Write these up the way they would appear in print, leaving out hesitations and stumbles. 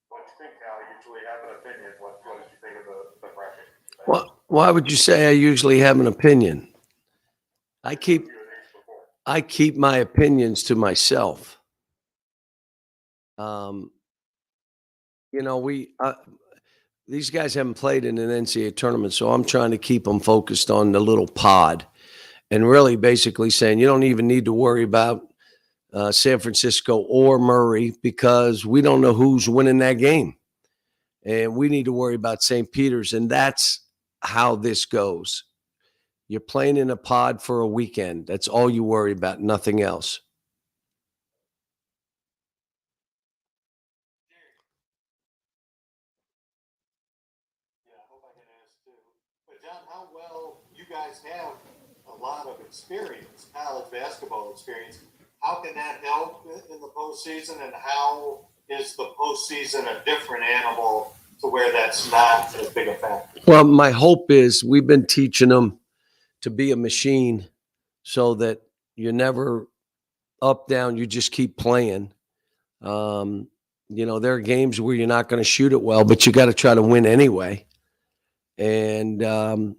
What do you think, Cal? You usually have an opinion. What did you think of the bracket? Well, why would you say I usually have an opinion? I keep Few of these before. I keep my opinions to myself. Um, these guys haven't played in an NCAA tournament, so I'm trying to keep them focused on the little pod and really basically saying you don't even need to worry about San Francisco or Murray because we don't know who's winning that game. And we need to worry about St. Peter's. And that's how this goes. You're playing in a pod for a weekend. That's all you worry about, nothing else. Yeah, I hope I can ask too. But John, how well you guys have a lot of experience, college basketball experience. How can that help in the postseason, and how is the postseason a different animal to where that's not as big a factor? Well, my hope is we've been teaching them to be a machine so that you're never up, down, you just keep playing. There are games where you're not going to shoot it well, but you got to try to win anyway. And, the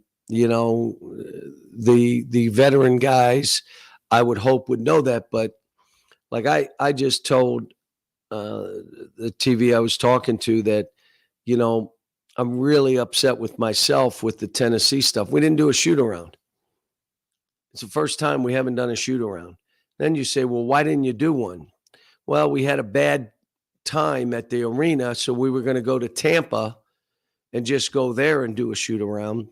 veteran guys, I would hope would know that. But like I just told the TV I was talking to that, I'm really upset with myself with the Tennessee stuff. We didn't do a shoot around. It's the first time we haven't done a shoot around. Then you say, well, why didn't you do one? Well, we had a bad time at the arena, so we were going to go to Tampa and just go there and do a shoot around.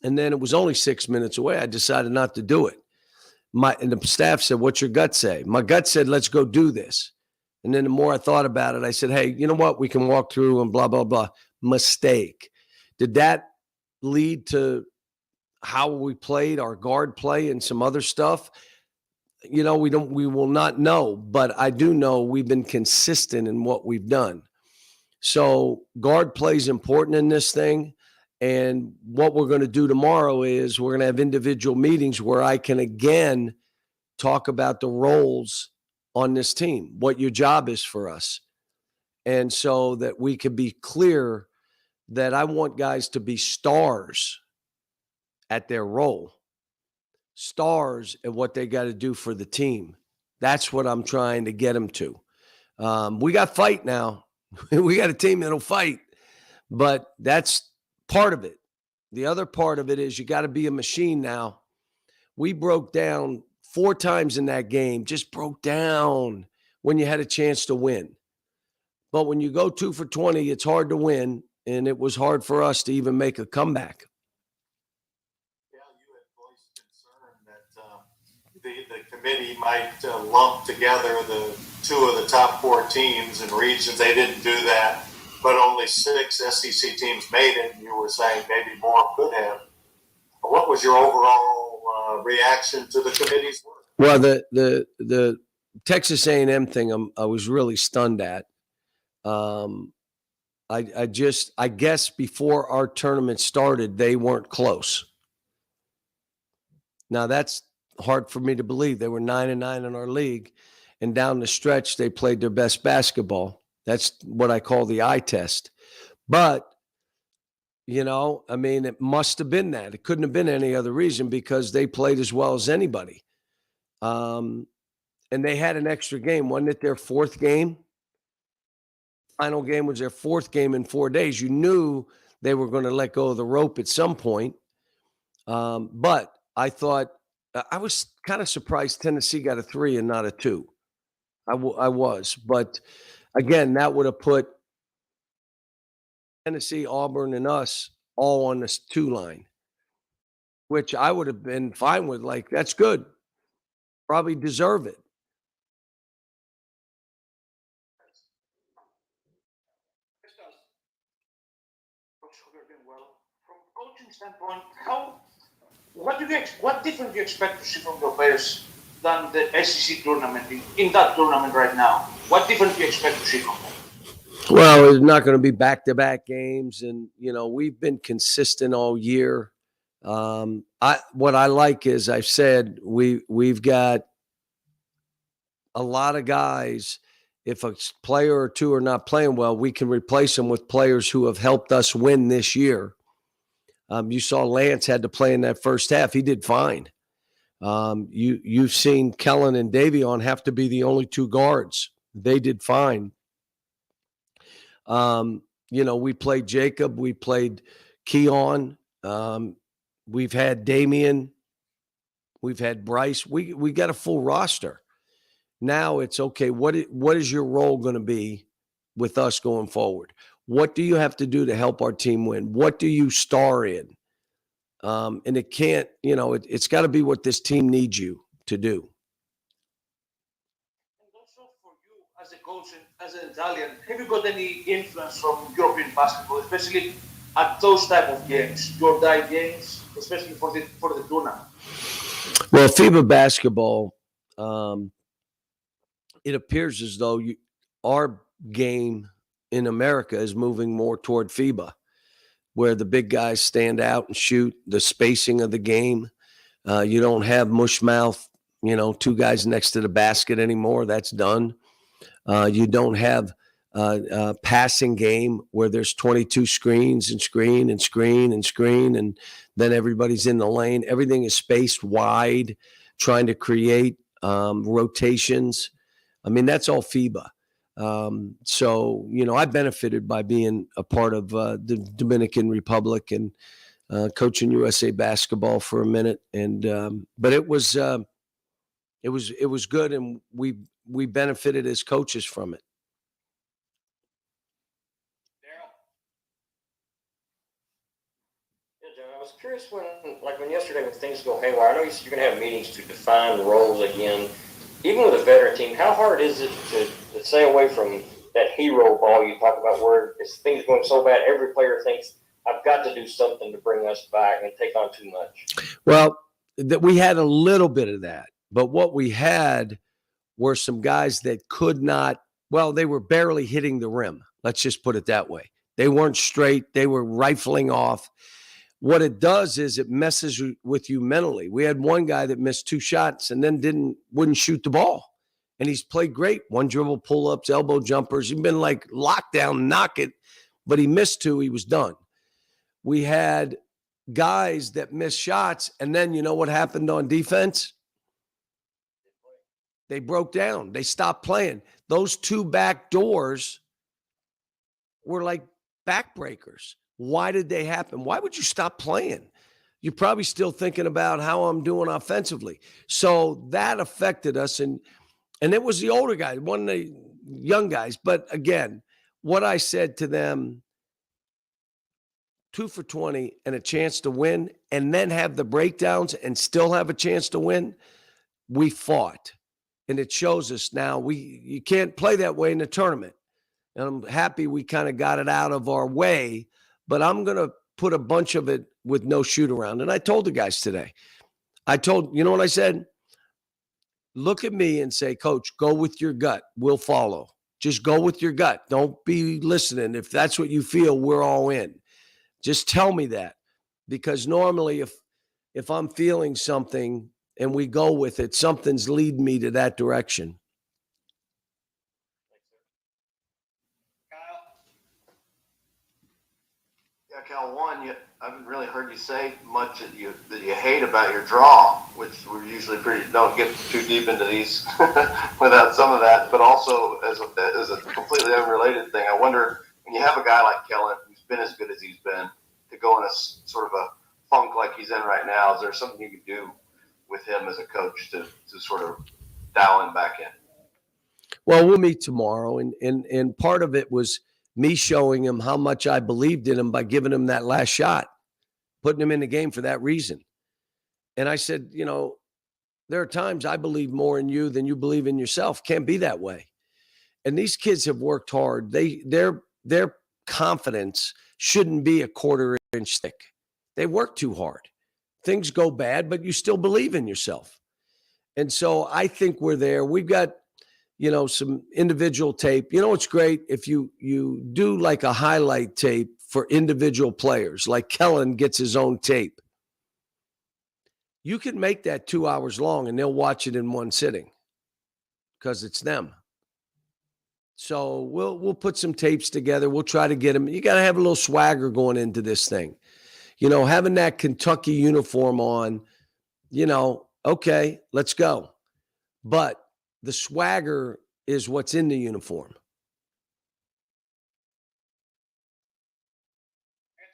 And then it was only 6 minutes away. I decided not to do it. And the staff said, what's your gut say? My gut said, let's go do this. And then the more I thought about it, I said, hey, you know what? We can walk through and blah, blah, blah. Mistake. Did that lead to how we played, our guard play, and some other stuff? We will not know, but I do know we've been consistent in what we've done. So guard play is important in this thing. And what we're going to do tomorrow is we're going to have individual meetings where I can again talk about the roles on this team, what your job is for us. And so that we can be clear that I want guys to be stars at their role, stars at what they got to do for the team. That's what I'm trying to get them to. We got fight now. We got a team that'll fight, but that's part of it. The other part of it is you got to be a machine now. We broke down 4 times in that game, just broke down when you had a chance to win. But when you go 2 for 20, it's hard to win, and it was hard for us to even make a comeback. Yeah, you had voiced concern that the committee might lump together the 2 of the top 4 teams and regions. They didn't do that, but only 6 SEC teams made it. You were saying maybe more could have. What was your overall reaction to the committee's work? Well, the Texas A&M thing, I was really stunned at. I guess before our tournament started, they weren't close. Now that's hard for me to believe. They were 9-9 in our league, and down the stretch, they played their best basketball. That's what I call the eye test. But it must have been that. It couldn't have been any other reason because they played as well as anybody. And they had an extra game. Wasn't it their 4th game? Final game was their 4th game in 4 days. You knew they were going to let go of the rope at some point. But I thought I was kind of surprised Tennessee got a 3 and not a 2. I was. But again, that would have put Tennessee, Auburn, and us all on this 2 line, which I would have been fine with. Like, that's good. Probably deserve it. From coaching standpoint, what different do you expect to see from your players than the SEC tournament in that tournament right now? What different do you expect to see from them? Well, it's not going to be back-to-back games, and we've been consistent all year. What I like is I've said we've got a lot of guys if a player or two are not playing well, we can replace them with players who have helped us win this year. You saw Lance had to play in that first half. He did fine. You've seen Kellen and Davion have to be the only two guards. They did fine. We played Jacob. We played Keon. We've had Damian. We've had Bryce. We got a full roster. Now it's okay. What is your role going to be with us going forward? What do you have to do to help our team win? What do you star in? And it can't, it's got to be what this team needs you to do. And also for you as a coach and as an Italian, have you got any influence from European basketball, especially at those type of games, your die games, especially for the tournament? Well, FIBA basketball, it appears as though our game in America is moving more toward FIBA, where the big guys stand out and shoot, the spacing of the game. You don't have mush mouth, two guys next to the basket anymore. That's done. You don't have a passing game where there's 22 screens and screen and screen and screen, and then everybody's in the lane. Everything is spaced wide, trying to create rotations. I mean, that's all FIBA. So, I benefited by being a part of the Dominican Republic and coaching USA basketball for a minute. And but it was good, and we benefited as coaches from it. I was curious when yesterday when things go haywire, I know you're going to have meetings to define roles again. Even with a veteran team, how hard is it to stay away from that hero ball you talk about where things going so bad, every player thinks, I've got to do something to bring us back and take on too much? Well, we had a little bit of that. But what we had were some guys that could not, they were barely hitting the rim. Let's just put it that way. They weren't straight. They were rifling off. What it does is it messes with you mentally. We had one guy that missed 2 shots and then wouldn't shoot the ball. And he's played great. 1 dribble, pull-ups, elbow jumpers. He's been like lockdown, knock it. But he missed 2. He was done. We had guys that missed shots. And then you know what happened on defense? They broke down. They stopped playing. Those 2 back doors were like backbreakers. Why did they happen? Why would you stop playing? You're probably still thinking about how I'm doing offensively. So that affected us. And it was the older guys, one of the young guys. But again, what I said to them, 2 for 20 and a chance to win, and then have the breakdowns and still have a chance to win. We fought. And it shows us now you can't play that way in the tournament. And I'm happy we kind of got it out of our way. But I'm going to put a bunch of it with no shoot around. And I told the guys today, you know what I said? Look at me and say, Coach, go with your gut. We'll follow. Just go with your gut. Don't be listening. If that's what you feel, we're all in. Just tell me that. Because normally if I'm feeling something and we go with it, something's leading me to that direction. Yeah, Cal, I haven't really heard you say much that you hate about your draw, which we're usually don't get too deep into these without some of that. But also as a completely unrelated thing, I wonder when you have a guy like Kellen who's been as good as he's been to go in a sort of a funk like he's in right now, is there something you can do with him as a coach to sort of dial him back in? Well, we'll meet tomorrow, and part of it was me showing him how much I believed in him by giving him that last shot, putting him in the game for that reason. And I said, there are times I believe more in you than you believe in yourself. Can't be that way. And these kids have worked hard. Their confidence shouldn't be a quarter-inch thick. They work too hard. Things go bad, but you still believe in yourself. And so I think we're there. We've got some individual tape. It's great if you do like a highlight tape for individual players, like Kellen gets his own tape. You can make that 2 hours long and they'll watch it in one sitting because it's them. So we'll put some tapes together. We'll try to get them. You got to have a little swagger going into this thing. Having that Kentucky uniform on, okay, let's go. But the swagger is what's in the uniform.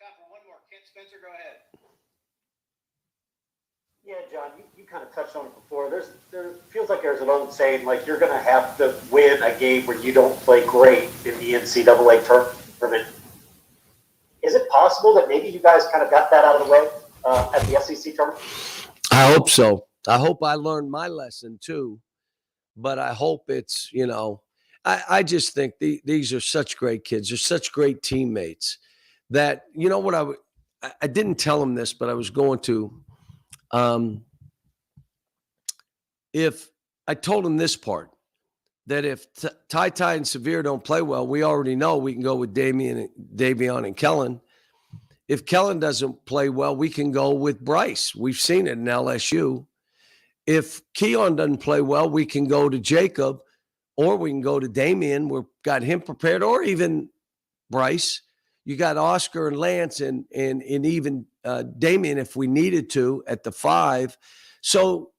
Time for one more. Kent Spencer, go ahead. Yeah, John, you kind of touched on it before. There feels like there's an old saying, like you're going to have to win a game where you don't play great in the NCAA tournament. Is it possible that maybe you guys kind of got that out of the way at the SEC tournament? I hope so. I hope I learned my lesson too. But I hope it's, I just think these are such great kids. They're such great teammates that, what I didn't tell them this, but I was going to. If I told him this part, that if Ty and Severe don't play well, we already know we can go with Davion and Kellen. If Kellen doesn't play well, we can go with Bryce. We've seen it in LSU. If Keon doesn't play well, we can go to Jacob, or we can go to Damian. We've got him prepared, or even Bryce. You got Oscar and Lance and even Damian if we needed to at the 5. So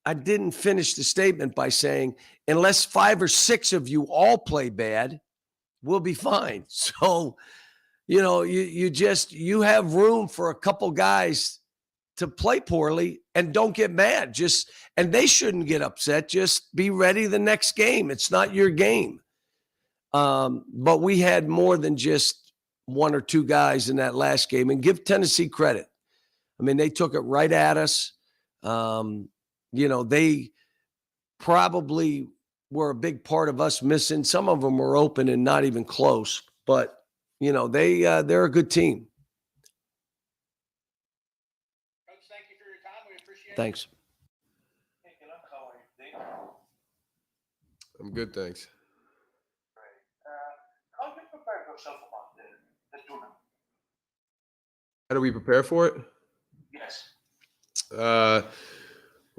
I didn't finish the statement by saying, unless 5 or 6 of you all play bad, we'll be fine. So, you have room for a couple guys to play poorly and don't get mad. And they shouldn't get upset. Just be ready the next game. It's not your game. But we had more than just 1 or 2 guys in that last game, and give Tennessee credit. I mean, they took it right at us. They probably were a big part of us missing. Some of them were open and not even close, but they're a good team. Coach, thank you for your time. We appreciate it. Thanks. Hey, can I call you, Dave? I'm good, thanks. How do you prepare yourself about the tournament? How do we prepare for it? Yes.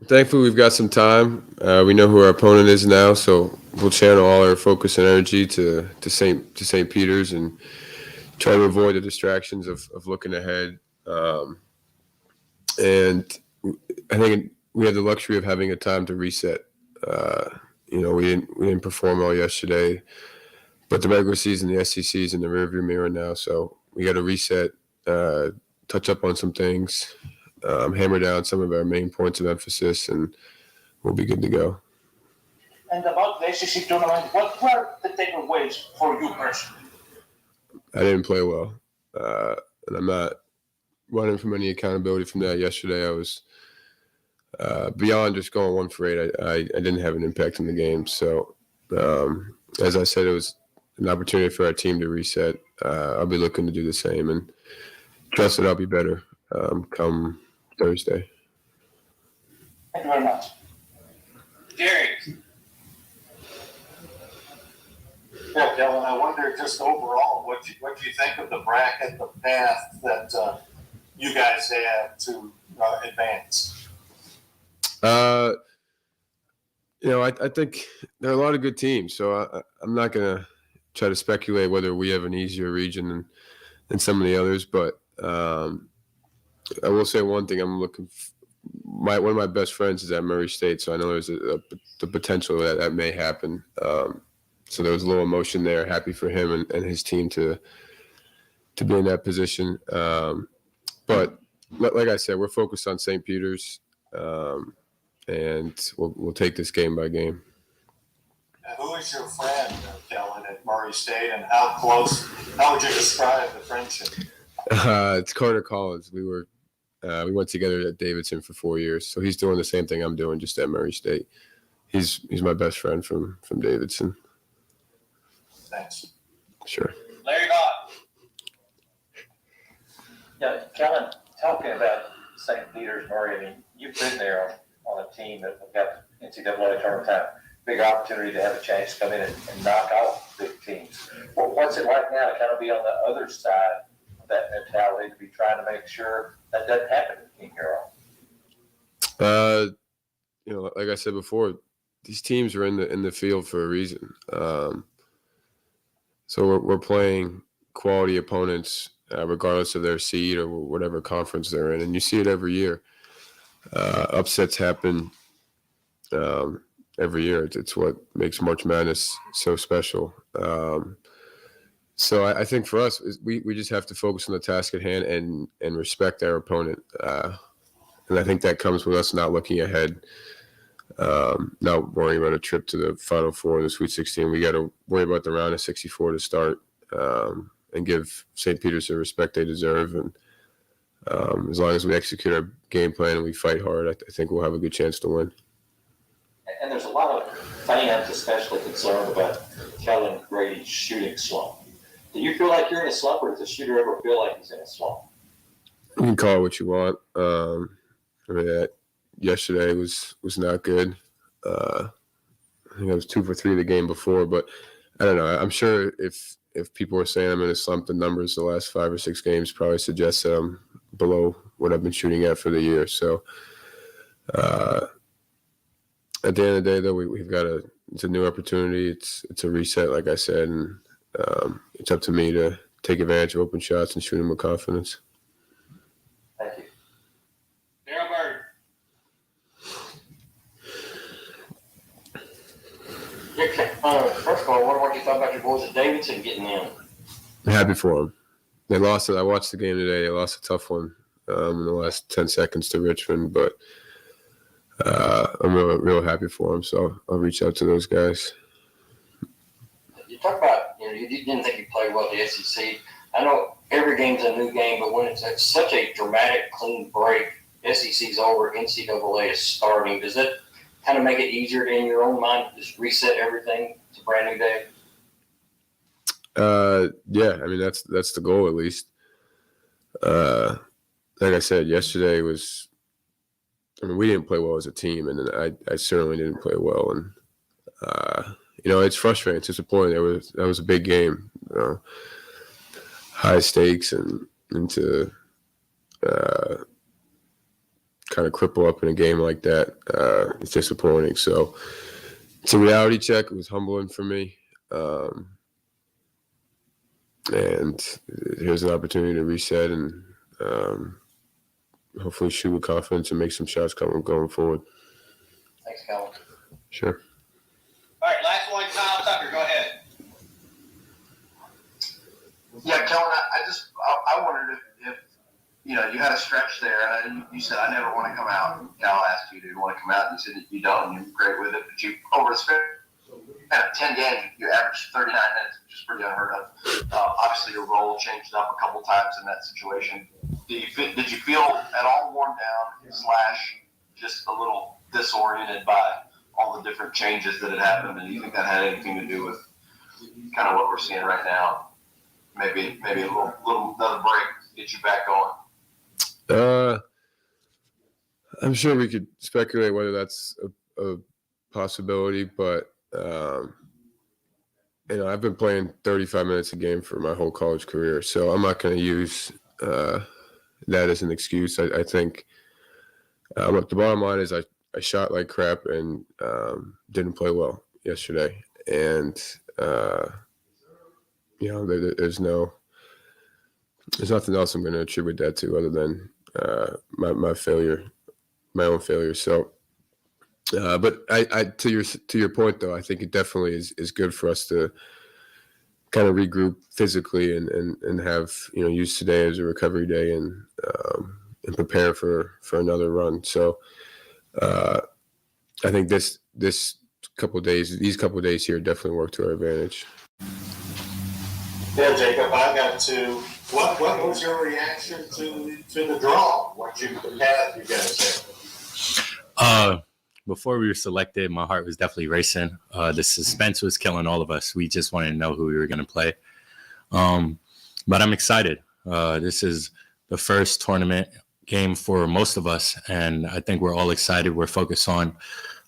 Thankfully, we've got some time. We know who our opponent is now, so we'll channel all our focus and energy to St. Peter's and try to avoid the distractions of looking ahead. And I think we had the luxury of having a time to reset. We didn't perform well yesterday, but the regular season, the SEC is in the rearview mirror now, so we got to reset, touch up on some things. Hammer down some of our main points of emphasis, and we'll be good to go. And about the SEC tournament, what were the takeaways for you personally? I didn't play well, and I'm not running from any accountability from that. Yesterday, I was beyond just going 1 for 8. I didn't have an impact in the game. So, as I said, it was an opportunity for our team to reset. I'll be looking to do the same, and trust that I'll be better come Thursday. Thank you very much. Jerry. Yeah, Kellen, I wonder just overall what you think of the bracket, the path that you guys have to advance. I think there are a lot of good teams, so I'm not going to try to speculate whether we have an easier region than some of the others, but I will say one thing. I'm looking. One of my best friends is at Murray State, so I know there's the potential that may happen. So there was a little emotion there. Happy for him and his team to be in that position. But like I said, we're focused on St. Peter's, and we'll take this game by game. Who is your friend, Kellen, at Murray State, and how would you describe the friendship? It's Carter Collins. We went together at Davidson for 4 years, so he's doing the same thing I'm doing, just at Murray State. He's my best friend from Davidson. Thanks. Sure. Larry Hott. Yeah, Kellen, talking about St. Peter's, Murray, I mean, you've been there on a team that got NCAA tournament time. Big opportunity to have a chance to come in and knock off big teams. Well, what's it like now to kind of be on the other side of that mentality, to be trying to make sure that doesn't happen in your own? Like I said before, these teams are in the field for a reason. So we're playing quality opponents regardless of their seed or whatever conference they're in, and you see it every year. Upsets happen every year. It's what makes March Madness so special. So I think for us, we just have to focus on the task at hand and respect our opponent. And I think that comes with us not looking ahead, not worrying about a trip to the Final Four and the Sweet 16. We got to worry about the round of 64 to start, and give St. Peter's the respect they deserve. And as long as we execute our game plan and we fight hard, I think we'll have a good chance to win. And there's a lot of fans especially concerned about Kellen Grady's shooting slump. Do you feel like you're in a slump, or does the shooter ever feel like he's in a slump? You can call it what you want. Yesterday was not good. I think I was 2 for 3 the game before, but I don't know. I'm sure if people were saying I'm in a slump, the numbers the last 5 or 6 games probably suggest that I'm below what I've been shooting at for the year. So at the end of the day, though, we've got it's a new opportunity. It's a reset, like I said, and it's up to me to take advantage of open shots and shoot them with confidence. Thank you. Daryl Bird. First of all, I wonder what you thought about your boys at Davidson getting in. I'm happy for them. They lost it. I watched the game today. They lost a tough one in the last 10 seconds to Richmond, but I'm real happy for them. So I'll reach out to those guys. You talk about, you didn't think you played well at the SEC. I know every game's a new game, but when it's such a dramatic, clean break, SEC's over, NCAA is starting. Does that kind of make it easier in your own mind to just reset everything? It's a brand new day. Yeah, I mean that's the goal at least. Like I said, yesterday was. I mean, we didn't play well as a team, and I certainly didn't play well, and it's frustrating. It's disappointing. That was a big game, high stakes, and to kind of cripple up in a game like that, it's disappointing. So it's a reality check. It was humbling for me. And here's an opportunity to reset and hopefully shoot with confidence and make some shots going forward. Thanks, Colin. Sure. All right, last one, Kyle Tucker. Go ahead. Yeah, Kellen, I wondered if you had a stretch there, and you said I never want to come out. And Cal asked you, do you want to come out? And you said that you don't, and you're great with it. But you, over the span of 10 games, you averaged 39 minutes, which is pretty unheard of. Obviously, your role changed up a couple times in that situation. Did you feel at all worn down, / just a little disoriented by all the different changes that had happened? And do you think that had anything to do with kind of what we're seeing right now? Maybe a little another break to get you back going. I'm sure we could speculate whether that's a possibility, but I've been playing 35 minutes a game for my whole college career, so I'm not going to use that as an excuse. I think the bottom line is I shot like crap and didn't play well yesterday, and there's nothing else I'm going to attribute that to other than my failure, my own failure. So, but I to your point though, I think it definitely is good for us to kind of regroup physically and have use today as a recovery day and prepare for another run. So I think these couple of days here definitely work to our advantage. Yeah, Jacob, I got to. What was your reaction to the draw? What you had, you guys had? Before we were selected, my heart was definitely racing. The suspense was killing all of us. We just wanted to know who we were going to play. But I'm excited. This is the first tournament game for most of us, and I think we're all excited. We're focused on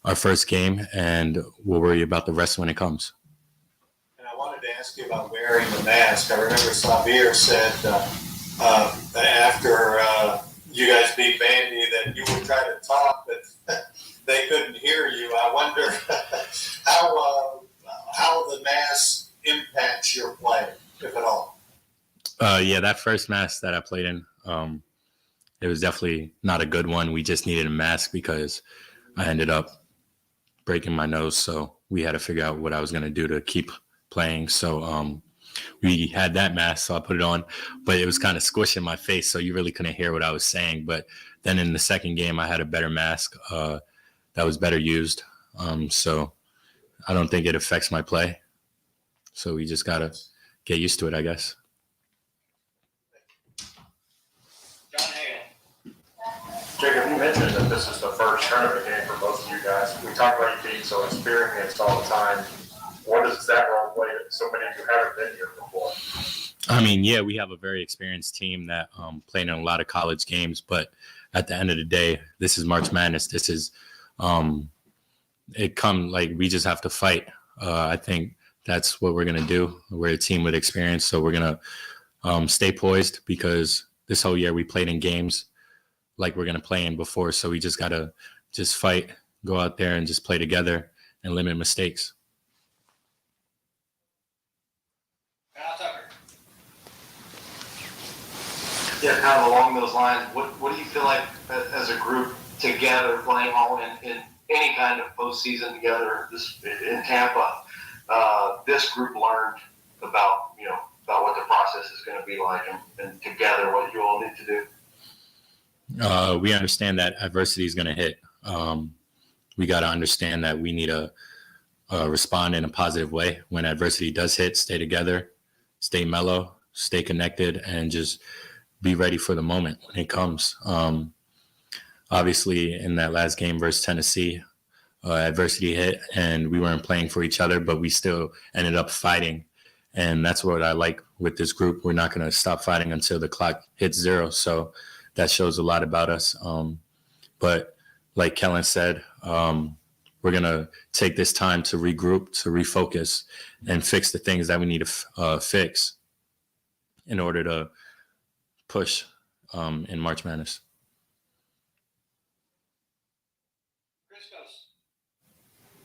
our first game, and we'll worry about the rest when it comes. And I wanted to ask you about wearing the mask. I remember Xavier said after you guys beat Vandy that you would try to talk, but they couldn't hear you. I wonder how the mask impacts your play. Yeah, that first mask that I played in, it was definitely not a good one. We just needed a mask because I ended up breaking my nose, so we had to figure out what I was going to do to keep playing. So we had that mask, so I put it on, but it was kind of squishing my face, so you really couldn't hear what I was saying. But then in the second game, I had a better mask that was better used. So I don't think it affects my play. So we just got to get used to it, I guess. John Hale. Jacob, you mentioned that this is the first tournament game for most of you guys. We talk about you being so experienced all the time. What does that role play that so many of you haven't been here before? I mean, yeah, we have a very experienced team that played in a lot of college games, but at the end of the day, this is March Madness. This is we just have to fight. I think that's what we're going to do. We're a team with experience, so we're going to stay poised because this whole year we played in games like we're going to play in before. So we just got to just fight, go out there and just play together and limit mistakes. Kyle Tucker. Yeah, kind of along those lines, what do you feel like as a group together playing all in any kind of postseason together in Tampa, this group learned about what the process is going to be like and together what you all need to do? We understand that adversity is going to hit. We got to understand that we need to respond in a positive way. When adversity does hit, stay together, stay mellow, stay connected, and just be ready for the moment when it comes. Obviously, in that last game versus Tennessee, adversity hit and we weren't playing for each other, but we still ended up fighting. And that's what I like with this group. We're not going to stop fighting until the clock hits 0. So that shows a lot about us. But like Kellen said, we're going to take this time to regroup, to refocus, and fix the things that we need to fix in order to push in March Madness.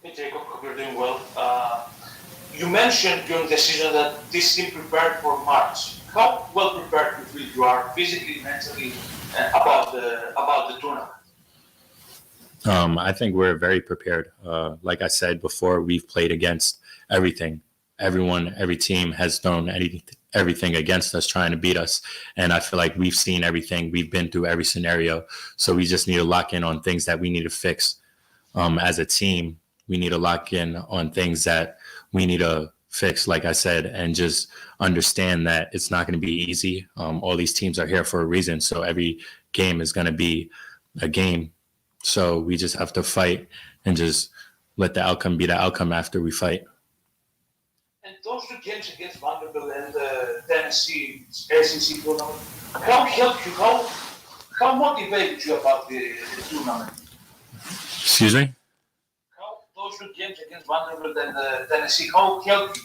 Hey Jacob, hope you're doing well. You mentioned during the season that this team prepared for March. How well prepared do you feel you are physically, mentally, about the tournament? I think we're very prepared. Like I said before, we've played against everything. Everyone, every team has thrown everything against us, trying to beat us. And I feel like we've seen everything. We've been through every scenario. So we just need to lock in on things that we need to fix. As a team, we need to lock in on things that we need to fix, like I said, and just understand that it's not going to be easy. All these teams are here for a reason. So every game is going to be a game. So we just have to fight and just let the outcome be the outcome after we fight. And those 2 games against Vanderbilt and the Tennessee SEC tournament, how helped you? How motivated you about the tournament? Excuse me? How those 2 games against Vanderbilt and the Tennessee, how helped you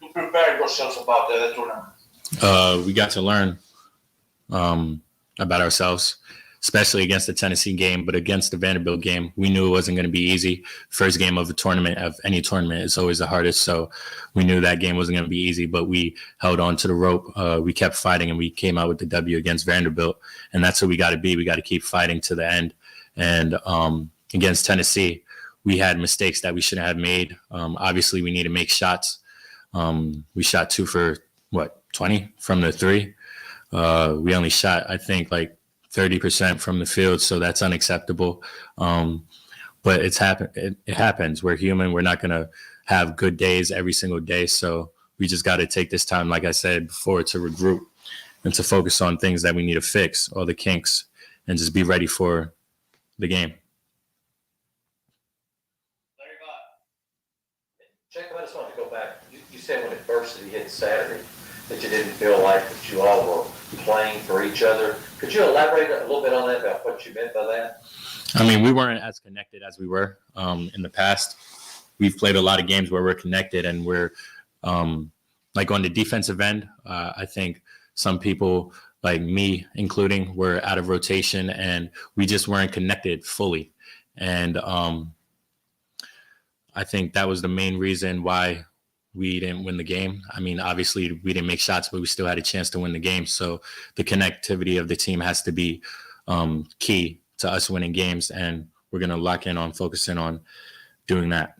to prepare yourselves about the tournament? We got to learn about ourselves, especially against the Tennessee game, but against the Vanderbilt game, we knew it wasn't going to be easy. First game of a tournament, of any tournament, is always the hardest. So we knew that game wasn't going to be easy, but we held on to the rope. We kept fighting, and we came out with the W against Vanderbilt. And that's what we got to be. We got to keep fighting to the end. And against Tennessee, we had mistakes that we shouldn't have made. Obviously, we need to make shots. We shot 2 for, 20 from the 3. We only shot, I think, 30% from the field, so that's unacceptable. But it happens. We're human. We're not going to have good days every single day. So we just got to take this time, like I said before, to regroup and to focus on things that we need to fix, all the kinks, and just be ready for the game. Jacob, I just wanted to go back. You said when adversity hit Saturday that you didn't feel like that you all were playing for each other. Could you elaborate a little bit on that, about what you meant by that? I mean, we weren't as connected as we were in the past. We've played a lot of games where we're connected, and we're on the defensive end. I think some people, like me including, were out of rotation, and we just weren't connected fully. And I think that was the main reason why we didn't win the game. I mean, obviously we didn't make shots, but we still had a chance to win the game. So the connectivity of the team has to be key to us winning games. And we're going to lock in on focusing on doing that.